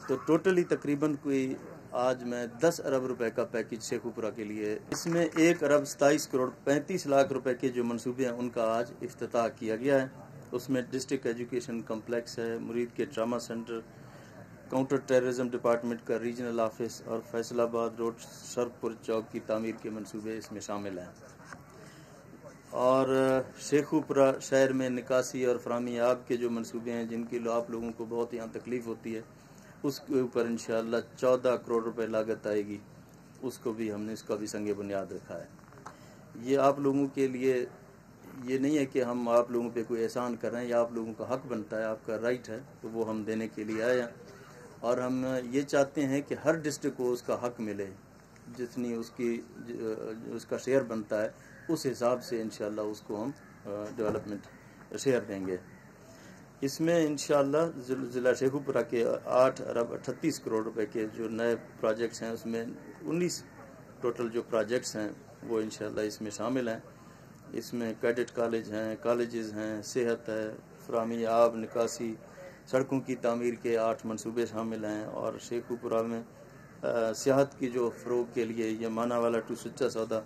تو ٹوٹلی تقریباً کوئی آج میں 10 ارب روپے کا پیکج شیخوپورہ کے لیے، اس میں 1 ارب 27 کروڑ 35 لاکھ روپے کے جو منصوبے ہیں ان کا آج افتتاح کیا گیا ہے۔ اس میں ڈسٹرکٹ ایجوکیشن کمپلیکس ہے، مرید کے trauma centre, counter terrorism department کا ریجنل آفس اور فیصل آباد روڈ شرپور چوک کی تعمیر کے منصوبے اس میں شامل ہیں۔ اور شیخوپورہ شہر میں نکاسی اور فراہمی آب کے جو منصوبے ہیں جن کی آپ لوگوں کو بہت یہاں تکلیف ہوتی ہے، اس کے اوپر انشاءاللہ 14 کروڑ روپے لاگت آئے گی، اس کو بھی ہم نے اس کا بھی سنگ بنیاد رکھا ہے۔ یہ آپ لوگوں کے لیے یہ نہیں ہے کہ ہم آپ لوگوں پہ کوئی احسان کر رہے ہیں، یا آپ لوگوں کا حق بنتا ہے، آپ کا رائٹ ہے، تو وہ ہم دینے کے لیے آئے ہیں۔ اور ہم یہ چاہتے ہیں کہ ہر ڈسٹرکٹ کو اس کا حق ملے، جتنی اس کا شیئر بنتا ہے اس حساب سے انشاءاللہ اس کو ہم ڈیولپمنٹ شیئر دیں گے۔ اس میں انشاءاللہ ضلع شیخوپورہ کے 8 ارب 38 کروڑ روپے کے جو نئے پروجیکٹس ہیں، اس میں 19 ٹوٹل جو پروجیکٹس ہیں وہ انشاءاللہ اس میں شامل ہیں۔ اس میں کیڈٹ کالج ہیں، کالجز ہیں، صحت ہے، فراہمی آب، نکاسی، سڑکوں کی تعمیر کے 8 منصوبے شامل ہیں۔ اور شیخوپورہ میں سیاحت کی جو فروغ کے لیے یہ مانا والا ٹو سچا سودا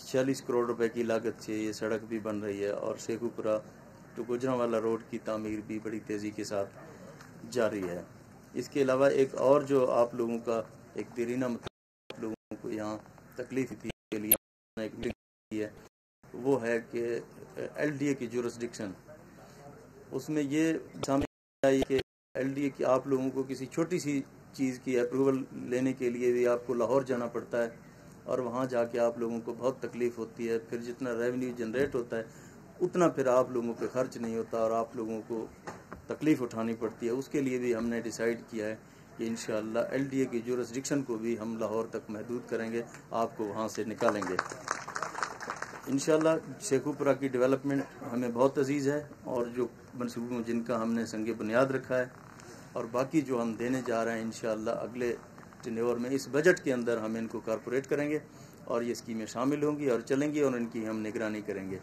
46 کروڑ روپے کی لاگت سے یہ سڑک بھی بن رہی ہے، اور شیخوپورہ ٹو گجرانوالا روڈ کی تعمیر بھی بڑی تیزی کے ساتھ جاری ہے۔ اس کے علاوہ ایک اور جو آپ لوگوں کا ایک دیرینہ مطلب آپ لوگوں کو یہاں تکلیف تھی کے لیے ایک میٹنگ ہے، وہ ہے کہ ایل ڈی اے کی جورسڈکشن۔ اس میں یہ شامل ہے کہ ایل ڈی اے کی آپ لوگوں کو کسی چھوٹی سی چیز کی اپروول لینے کے لیے بھی آپ کو لاہور جانا پڑتا ہے، اور وہاں جا کے آپ لوگوں کو بہت تکلیف ہوتی ہے۔ پھر جتنا ریونیو جنریٹ ہوتا ہے اتنا پھر آپ لوگوں پہ خرچ نہیں ہوتا اور آپ لوگوں کو تکلیف اٹھانی پڑتی ہے۔ اس کے لیے بھی ہم نے ڈیسائیڈ کیا ہے کہ انشاءاللہ ایل ڈی اے کی جورسڈکشن کو بھی ہم لاہور تک محدود کریں گے، آپ کو وہاں سے نکالیں گے۔ انشاءاللہ شیخوپورہ کی ڈیولپمنٹ ہمیں بہت عزیز ہے، اور جو منصوبوں جن کا ہم نے سنگ بنیاد رکھا ہے، اور باقی جو ہم دینے جا رہے ہیں انشاءاللہ اگلے ٹینیور میں اس بجٹ کے اندر ہم ان کو کارپوریٹ کریں گے، اور یہ اسکیمیں شامل ہوں گی اور چلیں گی، اور ان کی ہم نگرانی کریں گے۔